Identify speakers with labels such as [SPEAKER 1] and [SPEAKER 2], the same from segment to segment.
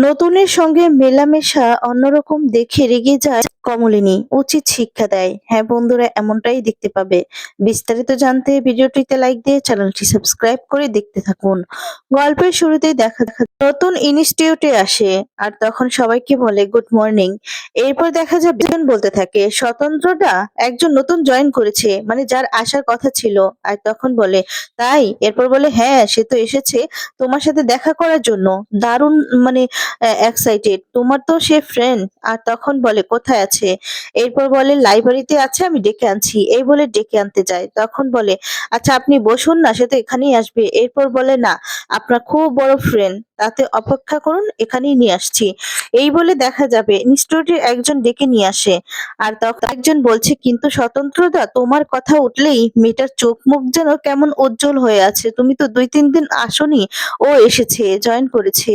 [SPEAKER 1] নতুনের সঙ্গে মেলামেশা অন্যরকম দেখে রেগে যায় কমলিনী। উচিত শিক্ষা দেয়। হ্যাঁ বন্ধুরা, এমনটাই দেখতে পাবে। বিস্তারিত জানতে ভিডিওটিতে লাইক দিয়ে চ্যানেলটি সাবস্ক্রাইব করে দেখতে থাকুন। গল্পের শুরুতেই দেখা নতুন ইনস্টিটিউটে আসে আর তখন সবাইকে বলে গুড মর্নিং। এরপর দেখা যাবে একজন বলতে থাকে স্বতন্ত্রটা একজন নতুন জয়েন করেছে, মানে যার আসার কথা ছিল। আর তখন বলে তাই? এরপর বলে হ্যাঁ, সে তো এসেছে তোমার সাথে দেখা করার জন্য। দারুণ, মানে এক্সাইটেড। তোমার তো সে ফ্রেন্ড। আর তখন বলে কোথায় আছে? এরপর বলে লাইব্রেরিতে আছে, আমি ডেকে আনছি। এই বলে ডেকে আনতে যায়। তখন বলে আচ্ছা আপনি বসুন না, সে তো এখানেই আসবে। এরপর বলে না, আপনার খুব বড় ফ্রেন্ড, তাতে অপেক্ষা করুন, এখানেই নিয়ে আসছি। এই বলে দেখা যাবে ইনস্টিটিউটের একজন ডেকে নিয়ে আসে। আর তখন একজন বলছে কিন্তু স্বতন্ত্রতা, তোমার কথা উঠলেই মেয়েটার চোখ মুখ যেন কেমন উজ্জ্বল হয়ে আছে। তুমি তো ২-৩ দিন আসোনি। ও এসেছে, জয়েন করেছে।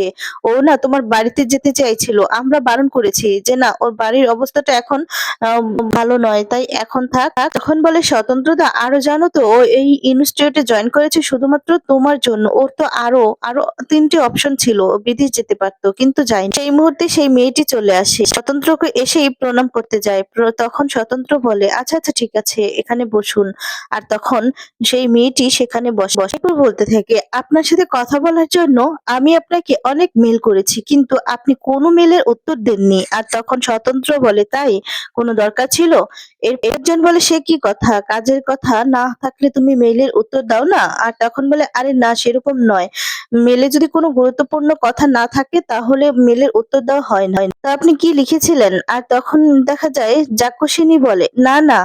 [SPEAKER 1] ও না তোমার বাড়িতে যেতে চাইছিল, আমরা বারণ করেছি যে না, ওর বাড়ির অবস্থাটা এখন আহ, ভালো নয়, তাই এখন থাক। তখন বলে স্বতন্ত্রতা, আরো জানো তো ও এই ইনস্টিটিউটে জয়েন করেছে শুধুমাত্র তোমার জন্য। ওর তো আরো আরো ৩টে অপশন ছিল, ও বিদেশ যেতে পারতো কিন্তু যায়নি। সেই মুহূর্তে সেই মেয়েটি চলে আসে, স্বতন্ত্রকে এসেই প্রণাম করতে যায়। তখন স্বতন্ত্র বলে আচ্ছা আচ্ছা ঠিক আছে, এখানে বসুন। আর তখন সেই মেয়েটি সেখানে বসে বসে এরপর বলতে থাকে আপনার সাথে কথা বলার জন্য আমি আপনাকে অনেক মেল করেছি, কিন্তু আপনি কোনো মেলের উত্তর দেননি। আর তখন স্বতন্ত্র বলে তাই? কোনো দরকার ছিল? একজন বলে সে কি কথা, কাজের কথা না থাকলে তুমি মেইলের উত্তর দাও না? আর তখন বলে আরে না, সেরকম নয়। মেলে যদি কোনো গুরুত্বপূর্ণ কথা না থাকে তাহলে মেলের উত্তর দেওয়া হয় না। তো আপনি কি লিখেছিলেন? আর তখন দেখা যায় যাজ্ঞসেনী বলে না না,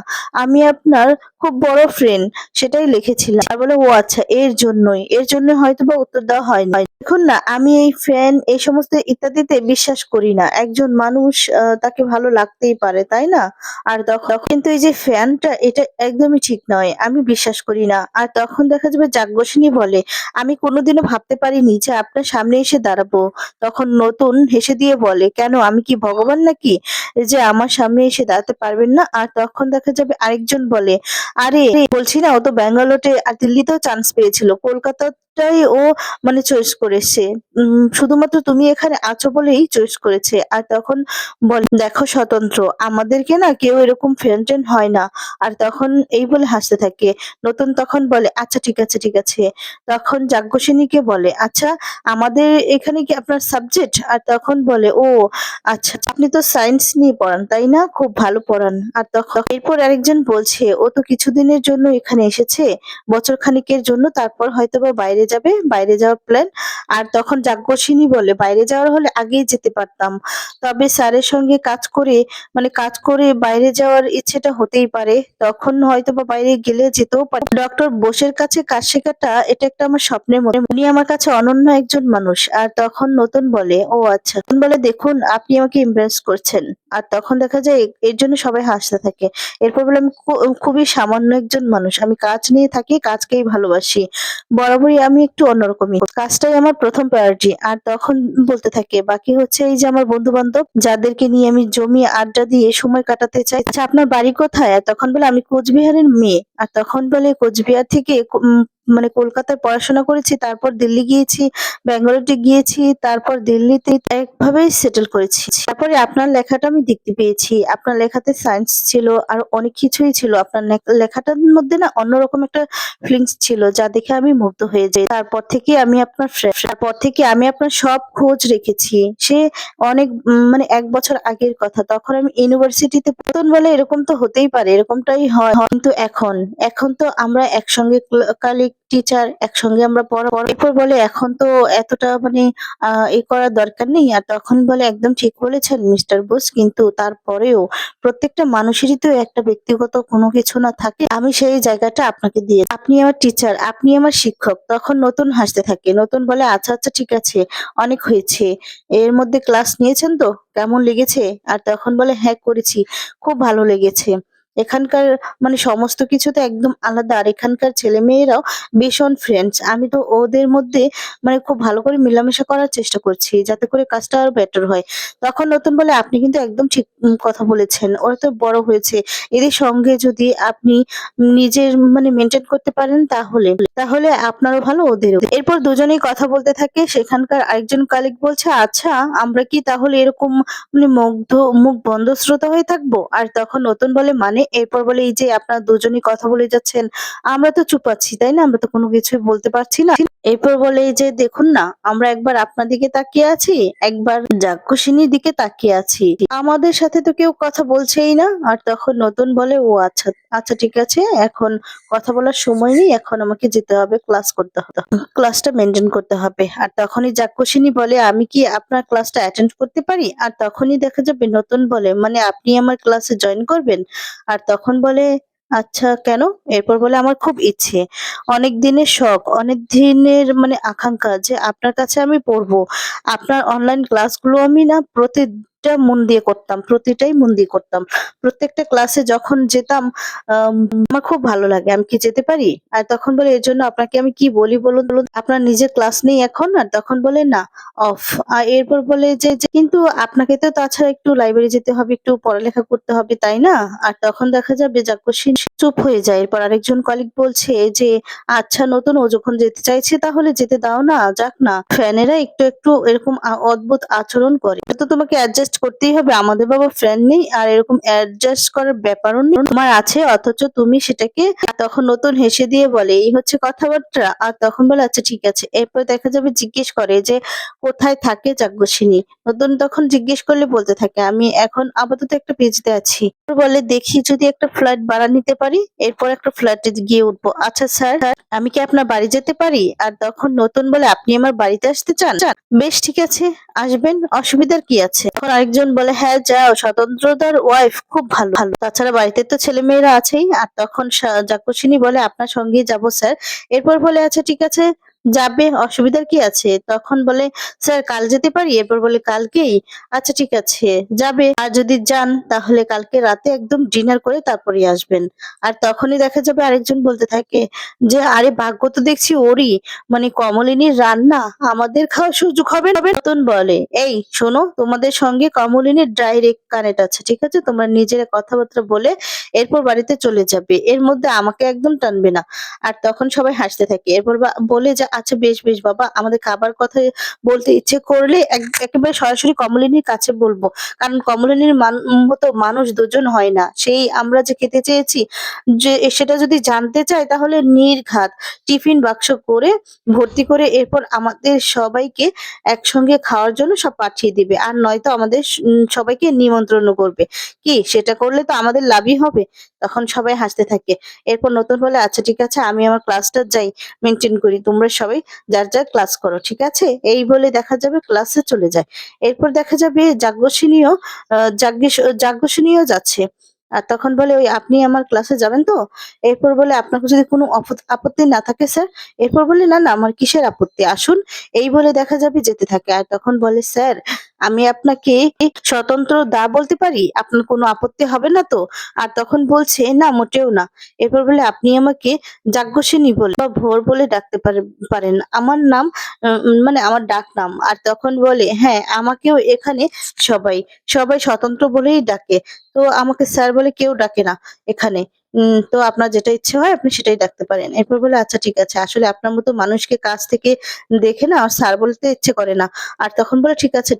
[SPEAKER 1] আমি আপনার খুব বড় ফ্রেন্ড, সেটাই লিখেছিলাম। আর বলে ও আচ্ছা, এর জন্যই হয়তোবা উত্তর দেওয়া হয়নি। দেখুন না, আমি এই ফ্যান এই সমস্ত ইত্যাদিতে বিশ্বাস করি না। একজন মানুষ তাকে ভালো লাগতেই পারে, তাই না? আর তখন কিন্তু এই যে ফ্যানটা, এটা একদমই ঠিক নয়, আমি বিশ্বাস করি না। আর তখন দেখা যাবে যাজ্ঞসেনী বলে আমি কোনোদিনও ভাবতে পারিনি যে আপনার সামনে এসে দাঁড়াবো। তখন নতুন হেসে দিয়ে বলে কেন, আমি কি ভগবান নাকি যে আমার সামনে এসে দাঁড়াতে পারবেন না? আর তখন দেখা যাবে আরেকজন বলে আরে বলছি না, ও তো ব্যাঙ্গালোরে আর দিল্লিতেও চান্স পেয়েছিল, কলকাতাটাই ও মানে চয়েস করেছে। শুধুমাত্র তুমি এখানে আছো বলেই চয়েস করেছে। আর তখন বলে দেখো স্বতন্ত্র, আমাদেরকে না কেউ এরকম ফ্রেন্ড ট্রেন্ড হয় না। আর তখন এই বলে হাসতে থাকে। নতুন তখন বলে আচ্ছা ঠিক আছে ঠিক আছে। তখন যাজ্ঞসেনীকে বলে আচ্ছা আমাদের এখানে কি আপনার সাবজেক্ট? আর তখন বলে ও আচ্ছা, আপনি তো সায়েন্স নিয়ে পড়ান তাই না? খুব ভালো পড়ান। আর তখন এরপর আরেকজন বলছে ও তো কিছুদিনের জন্য এখানে এসেছে, বছর খানিকের জন্য, তারপর হয়তোবা বাইরে যাবে, বাইরে যাওয়ার প্ল্যান। আর তখন যাজ্ঞসেনী বলে বাইরে যাওয়ার হলে আগেই যেতে পারতাম, তবে স্যারের সঙ্গে কাজ করে বাইরে যাওয়ার ইচ্ছেটা হতেই পারে, তখন হয়তোবা বাইরে গেলে যেতেও পারে। ডক্টর বোসের কাছে কাজ শেখাটা এটা একটা আমার স্বপ্নের মতো, উনি আমার কাছে অনন্য একজন মানুষ। আর তখন নতুন বলে ও আচ্ছা। নতুন বলে দেখুন আপনি আমাকে ইমপ্রেস করছেন। আর তখন দেখা যায় এর জন্য সবাই হাসতে থাকে। এরপর বলে আমি খুবই সামান্য একজন মানুষ, আমি কাজ নিয়ে থাকি, কাজকেই ভালোবাসি। বরাবরই আমি একটু অন্যরকমই, কাজটাই আমার প্রথম প্রায়োরিটি। আর তখন বলতে থাকে বাকি হচ্ছে এই যে আমার বন্ধু বান্ধব যাদেরকে নিয়ে আমি জমিয়ে আড্ডা দিয়ে সময় কাটাতে চাই। আচ্ছা আপনার বাড়ি কোথায়? আর তখন বলে আমি কোচবিহারের মেয়ে। আর তখন বলে কোচবিহার থেকে মানে কলকাতায় পড়াশোনা করেছি, তারপর দিল্লি গিয়েছি, ব্যাঙ্গালোরে গিয়েছি, তারপর দিল্লিতে একভাবেই সেটেল করেছি। তারপরে আপনার লেখাটা আমি দেখতে পেয়েছি, আপনার লেখাতে সায়েন্স ছিল আর অনেক কিছুই ছিল। আপনার লেখাটার মধ্যে না অন্যরকম একটা ফিলিংস ছিল, যা দেখে আমি মুগ্ধ হয়ে যাই। তারপর থেকে আমি আপনার ফ্রেন্ড, তারপর থেকে আমি আপনার সব খোঁজ রেখেছি। সে অনেক মানে ১ বছর আগের কথা, তখন আমি ইউনিভার্সিটিতে পড়তাম বলে এরকম তো হতেই পারে, এরকমটাই হয়। কিন্তু এখন তো আমরা একসঙ্গে কালিগ টিচার, একসঙ্গে আমরা পড়া। এরপর বলে এখন তো এতটা মানে এ করার দরকার নেই। আর তখন বলে একদম ঠিক বলেছেন মিস্টার বোস, কিন্তু তারপরেও প্রত্যেকটা মানুষেরই তো একটা ব্যক্তিগত কোনো কিছু না থাকে, আমি সেই জায়গাটা আপনাকে দিয়ে, আপনি আমার টিচার, আপনি আমার শিক্ষক। তখন নতুন হাসতে থাকে। নতুন বলে আচ্ছা আচ্ছা ঠিক আছে, অনেক হয়েছে। এর মধ্যে ক্লাস নিয়েছেন তো, কেমন লেগেছে? আর তখন বলে হ্যাঁ করেছি, খুব ভালো লেগেছে। এখানকার মানে সমস্ত কিছু তো একদম আলাদা। আর এখানকার ছেলেমেয়েরাও ভীষণ ফ্রেন্ডস। আমি তো ওদের মধ্যে মানে খুব ভালো করে মেলামেশা করার চেষ্টা করছি যাতে করে কাজটা আরো বেটার হয়। তখন নতুন বলে, "আপনি কিন্তু একদম ঠিক কথা বলেছেন। ওরা তো বড় হয়েছে। এদের সঙ্গে যদি আপনি নিজের মানে মেইনটেইন করতে পারেন তাহলে আপনারও ভালো ওদেরও।" এরপর দুজনেই কথা বলতে থাকে। সেখানকার আরেকজন কলিগ বলছে, "আচ্ছা আমরা কি তাহলে এরকম মানে মুখ বন্ধ শ্রোতা হয়ে থাকবো?" আর তখন নতুন বলে, "মানে?" এরপর বলে, "এই যে আপনারা দুজনেই কথা বলে যাচ্ছেন, আমরা তো চুপ আছি, তাই না? আমরা তো কোনো কিছুই বলতে পারছি না।" এরপর বলে, "এই যে দেখুন না, আমরা একবার আপনার দিকে তাকিয়ে আছি, একবার যাজ্ঞসেনীর দিকে তাকিয়ে আছি। আমাদের সাথে তো কেউ কথা বলছেই না।" আর তখন নতুন বলে, "ও আচ্ছা, আচ্ছা ঠিক আছে। এখন কথা বলার সময় নেই। এখন আমাকে যেতে হবে, ক্লাস করতে হবে। ক্লাসটা মেইনটেইন করতে হবে।" আর তখনই যাজ্ঞসেনী বলে, "আমি কি আপনার ক্লাসটা অ্যাটেন্ড করতে পারি?" আর তখনই দেখা যাবে নতুন বলে, "মানে আপনি আমার ক্লাসে জয়েন করবেন?" আর তখন বলে, "আচ্ছা কেন?" এরপর বলে, "আমার খুব ইচ্ছে। অনেক দিনের শখ, অনেক দিনের মানে আকাঙ্ক্ষা যে আপনার কাছে আমি পড়বো। আপনার অনলাইন ক্লাসগুলো আমি না প্রতিটা মন দিয়ে করতাম। প্রতিটাই মন দিয়ে করতাম। প্রত্যেকটা ক্লাসে যখন যেতাম আম আমার খুব ভালো লাগে। আমি কি যেতে পারি?" আর তখন বলে, "এর জন্য আপনাকে আমি কি বলি বলুন তো? আপনার নিজের ক্লাস নেই এখন?" আর তখন বলে, "না, অফ।" এরপর বলে যে, "কিন্তু আপনাকে তো তাছাড়া একটু লাইব্রেরি যেতে হবে, একটু পড়ালেখা করতে হবে, তাই না?" আর তখন দেখা যাবে যাজ্ঞসেন চুপ হয়ে যায়। এরপর আরেকজন কলিগ বলছে যে, "আচ্ছা নতুন ও যখন যেতে চাইছে তাহলে যেতে দাও না, যাক না। ফ্যানেরা একটু এরকম অদ্ভুত আচরণ করে। তো তোমাকে অ্যাডজাস্ট করতেই হবে। আমাদের বাবা ফ্যান নেই আর এরকম অ্যাডজাস্ট করার ব্যাপারও নেই। তোমার আছে অথচ তুমি সেটাকে।" তখন নতুন হেসে দিয়ে বলে, "এই হচ্ছে কথাবার্তা?" আর তখন বলে, "আচ্ছা ঠিক আছে।" এরপর দেখা যাবে জিজ্ঞেস করে যে, "কোথায় থাকে যাজ্ঞসেনী?" নতুন তখন জিজ্ঞেস করলে বলতে থাকে, "আমি এখন আপাতত একটা পিজিতে আছি।" বলে, "দেখি যদি একটা ফ্ল্যাট ভাড়া নিতে পারি, এরপর একটা ফ্ল্যাটে গিয়ে উঠবো।" "আচ্ছা স্যার, আমি কি আপনার বাড়ি যেতে পারি?" আর তখন নতুন বলে, "আপনি আমার বাড়িতে আসতে চান?" "বেশ ঠিক আছে, আসবেন, অসুবিধার কি আছে?" তখন আরেকজন বলে, "হ্যাঁ যাও, স্বতন্ত্রদার ওয়াইফ খুব ভালো। তাছাড়া বাড়িতে তো ছেলেমেয়েরা আছেই।" আর তখন যাজ্ঞসেনী বলে, "আপনার সঙ্গেই যাবো স্যার।" এরপর বলে, "আচ্ছা ঠিক আছে, যাবে, অসুবিধার কি আছে?" তখন বলে, "স্যার কাল যেতে পারি?" এরপর বলে, "কালকেই?" "আচ্ছা ঠিক আছে, যাবে। আর যদি যান তাহলে কালকে রাতে একদম ডিনার করে তারপরেই আসবেন।" আর তখনই দেখা যাবে আরেকজন বলতে থাকে যে, "আরে ভাগ্য তো দেখছি ওরই। মানে কমলিনীর রান্না আমাদের খাওয়ার সুযোগ হবে না।" নতুন বলে, "এই শোনো, তোমাদের সঙ্গে কমলিনীর ডাইরেক্ট কানেক্ট আছে। ঠিক আছে? তোমরা নিজেরা কথাবার্তা বলে এরপর বাড়িতে চলে যাবে। এর মধ্যে আমাকে একদম টানবে না।" আর তখন সবাই হাসতে থাকে। এরপর বলে যে, "আচ্ছা বেশ বাবা, আমাদের খাবার কথা বলতে ইচ্ছে করলে একেবারে সরাসরি কমলিনীর কাছে বলবো। কারণ কমলিনীর মতো মানুষ ২ জন হয় না। সেই আমরা যে খেতে চেয়েছি যে সেটা যদি জানতে চায় তাহলে নির্ঘাত টিফিন বাক্স করে ভর্তি করে এরপর আমাদের সবাইকে একসঙ্গে খাওয়ার জন্য সব পাঠিয়ে দিবে। আর নয়তো আমাদের সবাইকে নিমন্ত্রণও করবে। কি সেটা করলে তো আমাদের লাভই হবে।" তখন সবাই হাসতে থাকে। এরপর নতুন বলে, "আচ্ছা ঠিক আছে, আমি আমার ক্লাসটা যাই মেইনটেইন করি। তোমরা সবাই যার ক্লাস করো। ঠিক আছে?" এই বলে দেখা যাবে ক্লাসে চলে যায়। এরপর দেখা যাবে যাজ্ঞসেনীও যাচ্ছে। আর তখন বলে, "ওই আপনি আমার ক্লাসে যাবেন তো?" এরপর বলে, "আপনার যদি কোনো আপত্তি না থাকে স্যার?" এরপর বলে, "না, আমার কিসের আপত্তি? আসুন।" এই বলে দেখা যাবে যেতে থাকে। আর তখন বলে, "স্যার, আমি আপনাকে স্বতন্ত্র দা বলতে পারি? আপনার কোনো আপত্তি হবে না তো?" আর তখন বলছে, "না, মোটেও না।" এরপর বলে, "আপনি আমাকে যাজ্ঞসেনী বলে বা ভোর বলে ডাকতে পারেন। আমার নাম মানে আমার ডাকনাম।" আর তখন বলে, "হ্যাঁ, আমাকেও এখানে সবাই, সবাই স্বতন্ত্র বলেই ডাকে। তো আমাকে স্যার বলে কেউ ডাকে না এখানে। তো আপনার যেটা ইচ্ছে হয় আপনি সেটাই ডাকতে পারেন।" এরপর বলে, "আচ্ছা ঠিক আছে। আসলে আপনার মতো মানুষকে কাছ থেকে দেখে না আমার স্যার বলতে ইচ্ছে করে না।" আর তখন বলে, ঠিক আছে।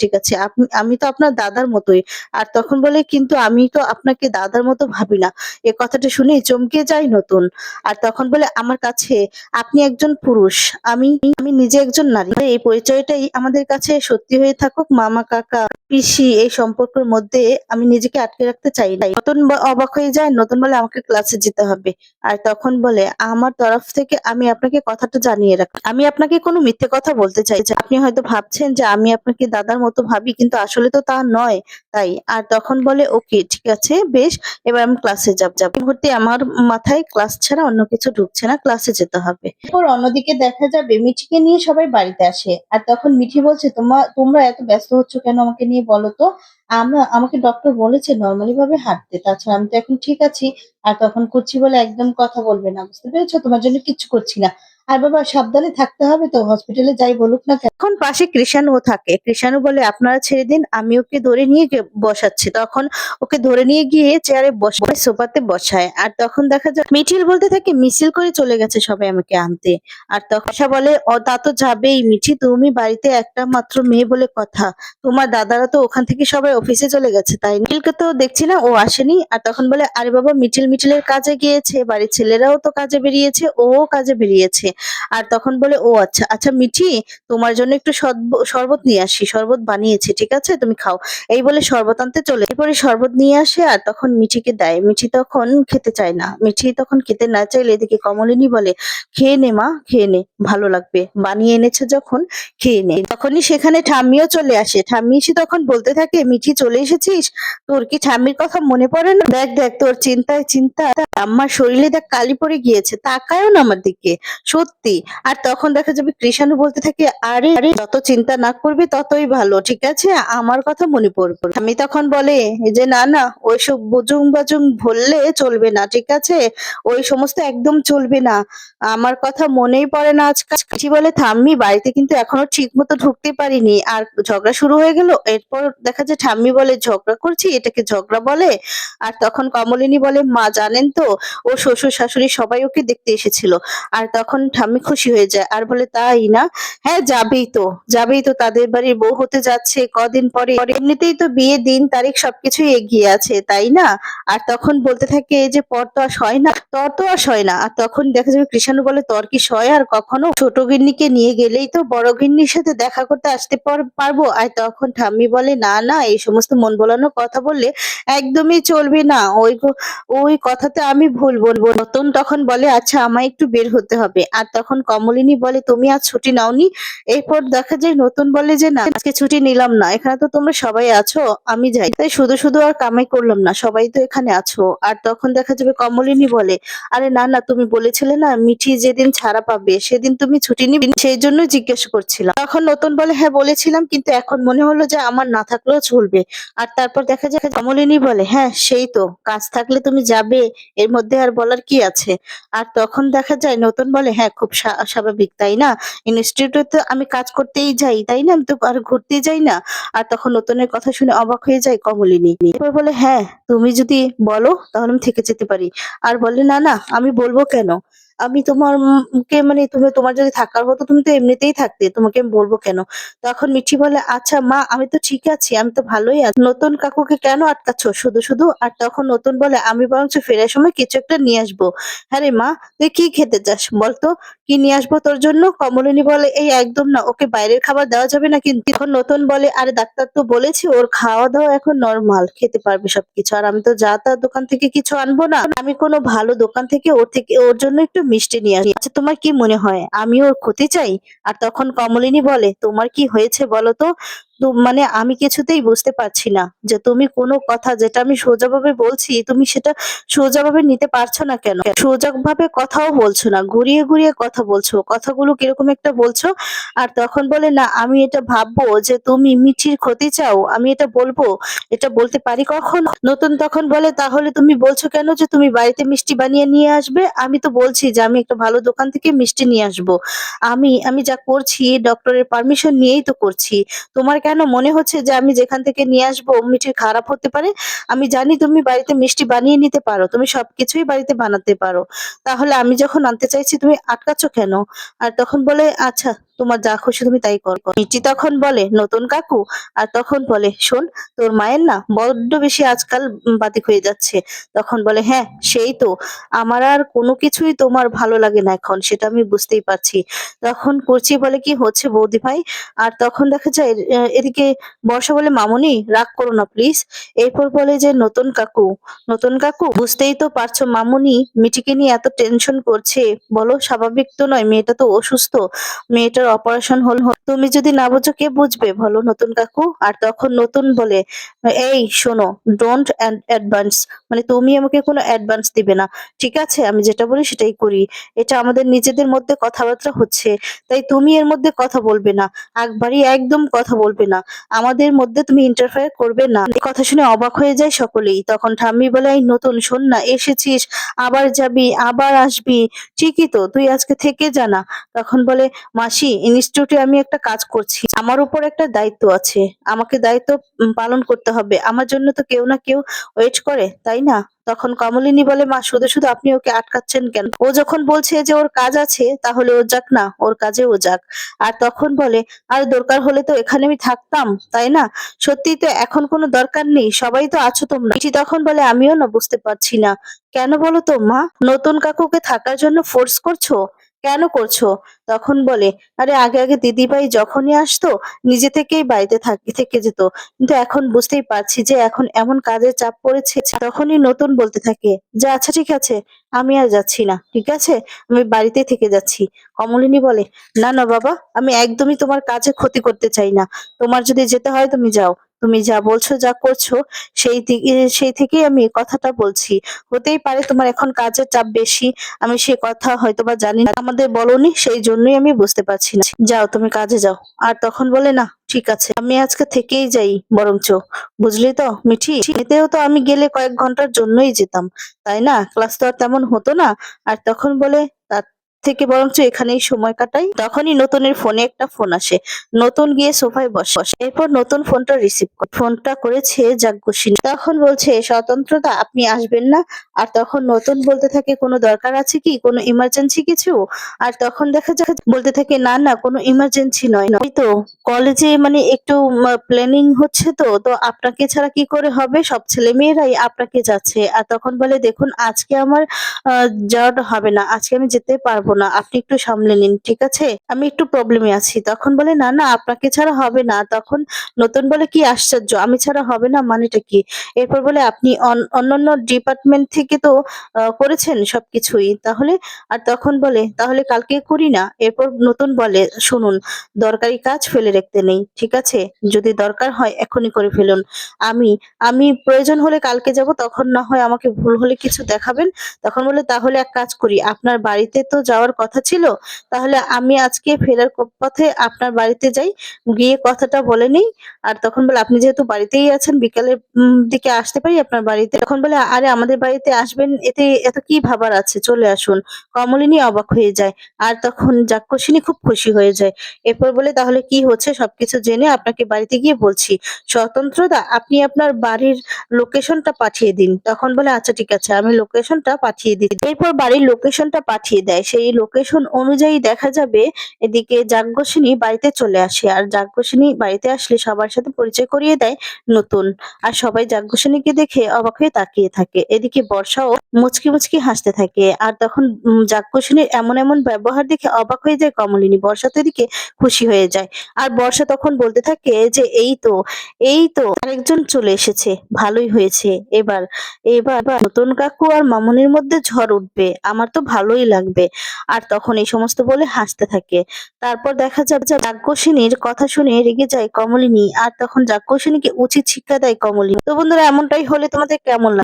[SPEAKER 1] আমি তো আপনার দাদার মতোই।" আর তখন বলে, "কিন্তু আমি তো আপনাকে দাদার মতো ভাবি না।" এ কথাটা শুনেই চমকে যায় নতুন। আর তখন বলে, "আমার কাছে আপনি একজন পুরুষ। আমি আমি নিজে একজন নারী। এই পরিচয়টাই আমাদের কাছে সত্যি হয়ে থাকুক। মামা, কাকা, পিসি এই সম্পর্কের মধ্যে আমি নিজেকে আটকে রাখতে চাই না।" নতুন অবাক হয়ে যায়। নতুন বলে, "আমাকে ক্লাসে যেতে হবে।" আর তখন বলে, "আমার তরফ থেকে আমি আপনাকে কথাটা জানিয়ে রাখি। আমি আপনাকে কোনো মিথ্যে কথা বলতে চাই না। আপনি হয়তো ভাবছেন যে আমি আপনাকে দাদার মতো ভাবি কিন্তু আসলে তো তা নয়। তাই।" আর তখন বলে, "ওকে ঠিক আছে, বেশ, এবার আমি ক্লাসে যাব।" এই মুহূর্তে আমার মাথায় ক্লাস ছাড়া অন্য কিছু ঢুকছে না। ক্লাসে যেতে হবে। এরপর অন্যদিকে দেখা যাবে মিঠিকে নিয়ে সবাই বাড়িতে আসে। আর তখন মিঠি বলছে, তোমরা এত ব্যস্ত হচ্ছ কেন আমাকে নিয়ে বলো তো? আমাকে ডক্টর বলেছে নরমালি ভাবে হাঁটতে। তাছাড়া আমি তো এখন ঠিক আছি। আর তখন করছি বলে একদম কথা বলবে না। বুঝতে পেরেছো? তোমার জন্য কিচ্ছু করছি না। আর বাবা সাবধানে থাকতে হবে তো হসপিটালে যাই বলুক না কেন। তখন পাশে কৃষাণুও থাকে। কৃষাণু বলে, "আপনারা ছেড়ে দিন, আমি ওকে ধরে নিয়ে বসাচ্ছি।" তখন ওকে ধরে নিয়ে গিয়ে চেয়ারে সোফাতে বসায়। আর তখন দেখা যায় মিঠিল বলতে থাকে, "মিছিল করে চলে গেছে সবাই আমাকে আনতে।" আর তখন আশা বলে, তা তো যাবেই মিঠি, তুমি বাড়িতে একটা মাত্র মেয়ে বলে কথা। তোমার দাদারা তো ওখান থেকে সবাই অফিসে চলে গেছে, তাই না? মিঠিলকে তো দেখছি না, ও আসেনি।" আর তখন বলে, "আরে বাবা, মিঠিলের কাজে গিয়েছে, বাড়ির ছেলেরাও তো কাজে বেরিয়েছে, ওও কাজে বেরিয়েছে।" আর তখন বলে, "ও আচ্ছা, আচ্ছা মিঠি, তোমার জন্য একটু শরবত নিয়ে আসি, শরবত বানিয়েছি, ঠিক আছে, তুমি খাও।" এই বলে শরবত আনতে চলে এরপরে শরবত নিয়ে আসে আর তখন মিঠিকে দেয়। মিঠি তখন খেতে চায় না। মিঠি তখন খেতে না চাইলে এদিকে কমলিনী বলে, "খেয়ে নে মা, খেয়ে নে, ভালো লাগবে, বানিয়ে এনেছে যখন খেয়ে নে।" তখনই সেখানে ঠাম্মিও চলে আসে। ঠাম্মি এসে তখন বলতে থাকে, "মিঠি, চলে এসেছিস? তোর কি ঠাম্মির কথা মনে পড়ে না? দেখ দেখ, তোর চিন্তায় চিন্তা আমার শরীরে দেখ কালি পড়ে গিয়েছে, তাকায়ও না আমার দিকে, সত্যি।" আর তখন দেখা যাবে কৃষাণু বলতে থাকে, "আরে আরে, যত চিন্তা না করবে ততই ভালো, ঠিক আছে, আমার কথা মনে পড়বে।" আমি তখন বলে যে, "না না, ওইসব বুজুং বাজুং বললে চলবে না, ঠিক আছে, ওই সমস্ত একদম চলবে না, আমার কথা মনেই পড়ে না আজকাল।" কিছু বলে, "ঠাম্মি, বাড়িতে কিন্তু এখনো ঠিক মতো ঢুকতে পারিনি, আর ঝগড়া শুরু হয়ে গেল?" এরপর দেখা যায় ঠাম্মি বলে, "ঝগড়া করছি, এটাকে ঝগড়া বলে?" আর তখন কমলিনী বলে, "মা জানেন তো, ও শ্বশুর শাশুড়ি সবাই ওকে দেখতে এসেছিল।" আর তখন ঠাম্মি খুশি হয়ে যায় আর বলে, "তাই না? হ্যাঁ, যাবেই তো, তাদের বাড়ির বউ হতে যাচ্ছে কদিন পরে, এমনিতেই তো বিয়ের দিন তারিখ সবকিছুই এগিয়ে আছে, তাই না?" আর তখন বলতে থাকে, "এই যে পর তো আর সয় না, তর তো আর সয় না।" আর তখন দেখা যাবে কৃষাণু বলে, "তর কি সয় আর কখনো? ছোট গিন্নিকে নিয়ে গেলেই তো বড় গিন্নির সাথে দেখা করতে আসতে পারবো।" আর তখন ঠাম্মি বলে, "না না, এই সমস্ত মন ভোলানো কথা বললে একদমই চলবে না, ওই কথাতে আমি ভুল বলবো।" রতন তখন বলে, "আচ্ছা, আমায় একটু বের হতে হবে।" আর তখন কমলিনী বলে, "তুমি আজ ছুটি নাওনি?" এরপর দেখা যায় নতুন বলে যে, "না, আজকে ছুটি নিলাম না, এখানে তো তোমরা সবাই আছো, আমি যাই, তাই শুধু শুধু আর কামাই করলাম না, সবাই তো এখানে আছো।" আর তখন দেখা যাবে কমলিনী বলে, "আরে না না, তুমি বলেছিলে না মিঠি যেদিন ছাড়া পাবে সেদিন তুমি ছুটি নিবি, সেই জন্য জিজ্ঞেস করছিলাম।" তখন নতুন বলে, "হ্যাঁ বলেছিলাম, কিন্তু এখন মনে হলো যে আমার না থাকলেও চলবে।" আর তারপর দেখা যায় কমলিনী বলে, "হ্যাঁ সেই তো, কাজ থাকলে তুমি যাবে, এর মধ্যে আর বলার কি আছে?" আর তখন দেখা যায় নতুন বলে, "হ্যাঁ, খুব স্বাভাবিক, তাই না? ইনস্টিটিউটে তো আমি কাজ করতেই যাই, তাই না? আমি তো আর ঘুরতে যাই না।" আর তখন নতুনের কথা শুনে অবাক হয়ে যায় কমলিনী। এরপর বলে, "হ্যাঁ, তুমি যদি বলো তাহলে আমি থেকে যেতে পারি।" আর বলে, "না না, আমি বলবো কেন? আমি তোমার কে মানে তোমার যদি থাকার হতো তুমি তো এমনিতেই থাকতে, তোমাকে আমি বলবো কেন?" তখন মিঠি বলে, "আচ্ছা মা, আমি তো ঠিক আছি, আমি তো ভালোই আছি, নতুন কাকুকে কেন আটকাচ্ছ শুধু শুধু?" আর তখন নতুন বলে, "আমি বরঞ্চ ফেরার সময় কিছু একটা নিয়ে আসবো।" "হ্যাঁ রে মা, তুই কি খেতে চাস বলতো, কি নিয়ে আসবো তোর জন্য?" কমলিনী বলে, "এই একদম না, ওকে বাইরের খাবার দেওয়া যাবে না কিন্তু।" এখন নতুন বলে, "আরে ডাক্তার তো বলেছে ওর খাওয়া দাওয়া এখন নরমাল, খেতে পারবে সবকিছু, আর আমি তো যা তা দোকান থেকে কিছু আনবো না, আমি কোনো ভালো দোকান থেকে ওর জন্য একটু মিষ্টি নিয়ে আসি। আচ্ছা, তোমার কি মনে হয় আমি ওর ক্ষতি চাই?" আর তখন কমলিনী বলে, "তোমার কি হয়েছে বলো তো? মানে আমি কিছুতেই বুঝতে পারছি না যে তুমি কোনো কথা যেটা আমি সোজাভাবে বলছি তুমি সেটা সোজাভাবে নিতে পারছো না কেন? সোজাভাবে কথাও বলছো না, ঘুরিয়ে ঘুরিয়ে কথা বলছো, কথাগুলো কিরকম একটা বলছো।" আর তখন বলে, "না, আমি এটা ভাববো যে তুমি মিঠির ক্ষতি চাও, আমি এটা বলবো, এটা বলতে পারি কখনো?" নতুন তখন বলে, "তাহলে তুমি বলছো কেন যে তুমি বাড়িতে মিষ্টি বানিয়ে নিয়ে আসবে? আমি তো বলছি যে আমি একটা ভালো দোকান থেকে মিষ্টি নিয়ে আসবো। আমি যা করছি ডক্টরের পারমিশন নিয়েই তো করছি। তোমার কেন মনে হচ্ছে যে আমি যেখান থেকে নিয়ে আসবো মিষ্টি খারাপ হতে পারে? আমি জানি তুমি বাড়িতে মিষ্টি বানিয়ে নিতে পারো, তুমি সবকিছুই বাড়িতে বানাতে পারো, তাহলে আমি যখন আনতে চাইছি তুমি আটকাচ্ছ কেন?" আর তখন বলে, "আচ্ছা, তোমার যা খুশি তুমি তাই করো।" মিষ্টি তখন বলে, "নতুন কাকু।" আর তখন বলে, "শোন, তোর মায়ের না বড্ড বেশি আজকাল বাতিক হয়ে যাচ্ছে।" তখন বলে, "হ্যাঁ সেই তো, আমার আর কোনো কিছুই তোমার ভালো লাগে না এখন, সেটা আমি বুঝতেই পারছি।" তখন করছি বলে, "কি হচ্ছে বৌদি ভাই?" আর তখন দেখা যায় এদিকে বর্ষা বলে, "মামুনি, রাগ করো না প্লিজ।" এরপর বলে যে, নতুন কাকু, বুঝতেই তো পারছো মামুনি মিঠিকে নিয়ে এত টেনশন করছে, বলো স্বাভাবিক তো নয়, মেয়েটা তো অসুস্থ, মেয়েটার অপারেশন হল, তুমি যদি না বুঝো কে বুঝবে বলো নতুন কাকু? আর তখন নতুন বলে, এই শোনো, ডোন্ট অ্যাডভান্স, মানে তুমি আমাকে কোনো অ্যাডভান্স দিবে না, ঠিক আছে? আমি যেটা বলি সেটাই করি। এটা আমাদের নিজেদের মধ্যে কথাবার্তা হচ্ছে, তাই তুমি এর মধ্যে কথা বলবে না, একবারই একদম কথা বলবে না, আমাদের মধ্যে তুমি ইন্টারফেয়ার করবে না। এই কথা শুনে অবাক হয়ে যায় সকলেই। তখন ঠাম্মি বলে, এই নতুন শোন না, এসেছিস, আবার যাবি, আবার আসবি, ঠিকই তো, তুই আজকে থেকে যা না। তখন বলে, মাসি, ইনস্টিটিউটে আমি একটা কাজ করছি, আমার উপর একটা দায়িত্ব আছে, আমাকে দায়িত্ব পালন করতে হবে, আমার জন্য তো কেউ না কেউ ওয়েট করে, তাই না? তখন কমলিনী বলে, মা, শুধু শুধু আপনি ওকে আটকাচ্ছেন কেন? ও যখন বলছে যে ওর কাজ আছে, তাহলে ও যাক না, ওর কাজে ও যাক। আর তখন বলে, আর দরকার হলে তো এখানে আমি থাকতাম, তাই না? সত্যি তো এখন কোনো দরকার নেই, সবাই তো আছো তোমরা। মিঠি তখন বলে, আমিও না বুঝতে পারছি না, কেন বলো তো মা, নতুন কাকুকে থাকার জন্য ফোর্স করছো, কেন করছো? তখন বলে, আরে আগে আগে দিদিভাই যখনই আসতো নিজে থেকেই বাড়িতে থেকে যেত, কিন্তু এখন বুঝতেই পারছি যে এখন এমন কাজের চাপ পড়েছে। তখনই নতুন বলতে থাকে, যে আচ্ছা ঠিক আছে, আমি আর যাচ্ছি না, ঠিক আছে, আমি বাড়িতেই থেকে যাচ্ছি। কমলিনী বলে, না না বাবা, আমি একদমই তোমার কাজে ক্ষতি করতে চাই না, তোমার যদি যেতে হয় তুমি যাও, তুমি যা বলছো যা করছো সেই থেকেই আমি এই কথাটা বলছি। হতেই পারে তোমার এখন কাজের চাপ বেশি, আমি সে কথা হয়তোবা জানি না, আমাদের বলনি, সেই জন্যই আমি বুঝতে পারছি না, যাও তুমি কাজে যাও। আর তখন বলে, না ঠিক আছে, আমি আজকে থেকেই যাই বরঞ্চ, বুঝলি তো মিঠি, এতেও তো আমি গেলে কয়েক ঘন্টার জন্যই যেতাম, তাই না? ক্লাস তো আর তেমন হতো না। আর তখন বলে, তার থেকে বরঞ্চ এখানেই সময় কাটাই। তখনই নতুনের ফোনে একটা ফোন আসে, নতুন গিয়ে সোফায় বসে, এরপর নতুন ফোনটা রিসিভ করে, ফোনটা করেছে যাজ্ঞসিনী। তখন বলছে, স্বতন্ত্রতা, আপনি আসবেন না? আর তখন নতুন বলতে থাকে, কোনো দরকার আছে কি, কোনো ইমার্জেন্সি কিছু? আর তখন দেখা যায় বলতে থাকে, না না, কোনো ইমার্জেন্সি নয়, ওই তো কলেজে মানে একটু প্ল্যানিং হচ্ছে, তো তো আপনাকে ছাড়া কি করে হবে, সব ছেলে মেয়েরাই আপনাকে যাচ্ছে। আর তখন বলে, দেখুন আজকে আমার যাওয়াটা হবে না, আজকে আমি যেতে পারবো না, আপনি একটু সামলে নিন, ঠিক আছে, আমি একটু প্রবলেমে আছি। তখন বলে, না না, আপনাকে ছাড়া হবে না। তখন নতুন বলে, কি আশ্চর্য, আমি ছাড়া হবে না মানেটা কি? এরপর বলে, আপনি অন্যান্য ডিপার্টমেন্ট থেকে তো করেছেন সবকিছুই, তাহলে? আর তখন বলে, তাহলে কালকে করি না? এরপর নতুন বলে, শুনুন, দরকারি কাজ ফেলে রাখতে নেই, ঠিক আছে, যদি দরকার হয় এখনই করে ফেলুন, আমি আমি প্রয়োজন হলে কালকে যাব, তখন না হয় আমাকে ভুল হলে কিছু দেখাবেন। তখন বলে, তাহলে এক কাজ করি, আপনার বাড়িতে তো যাওয়ার কথা ছিল, তাহলে আমি আজকে ফেরার পথে আপনার বাড়িতে যাই, গিয়ে কথাটা বলে নেই। আর তখন বলে, আপনি যেহেতু বাড়িতেই আছেন, বিকালের দিকে আসতে পারি আপনার বাড়িতে? তখন বলে, আরে আমাদের বাড়িতে আসবেন, এতে এত কি ভাবার আছে, চলে আসুন। কমলিনী অবাক হয়ে যায়, আর তখন যাজ্ঞসিনী খুব খুশি হয়ে যায়। এরপর বলে, তাহলে কি হচ্ছে সবকিছু জেনে আপনাকে বাড়িতে গিয়ে বলছি। স্বতন্ত্রদা, আপনি আপনার বাড়ির লোকেশনটা পাঠিয়ে দিন। তখন বলে, আচ্ছা ঠিক আছে, আমি লোকেশনটা পাঠিয়ে দিই। এরপর বাড়ির লোকেশনটা পাঠিয়ে দেয়, সেই লোকেশন অনুযায়ী দেখা যাবে এদিকে যাজ্ঞসিনী বাড়িতে চলে আসে। আর যাজ্ঞসিনী বাড়িতে আসলে সবার সাথে পরিচয় করিয়ে দেয় নতুন। আর সবাই যাজ্ঞসিনীকে দেখে অবাক হয়ে তাকিয়ে থাকে। এদিকে বর্ষাও মুচকি মুচকি হাসতে থাকে। আর তখন যাজ্ঞসিনীর এমন এমন ব্যবহার দেখে অবাক হয়ে যায় কমলিনী। বর্ষা তো এদিকে খুশি হয়ে যায়। আর বর্ষা তখন বলতে থাকে যে, এই তো আরেকজন চলে এসেছে, ভালোই হয়েছে, এবার এবার নতুন কাকু আর মামুনির মধ্যে ঝড় উঠবে, আমার তো ভালোই লাগবে। আর তখন এই সমস্ত বলে হাসতে থাকে। তারপর দেখা যাবে যে যাজ্ঞসিনীর কথা শুনে রেগে যায় কমলিনী, আর তখন যাজ্ঞসিনীকে উচিত শিক্ষা দেয় কমলিনী। তো বন্ধুরা, এমনটাই হলে তোমাদের কেমন লাগে?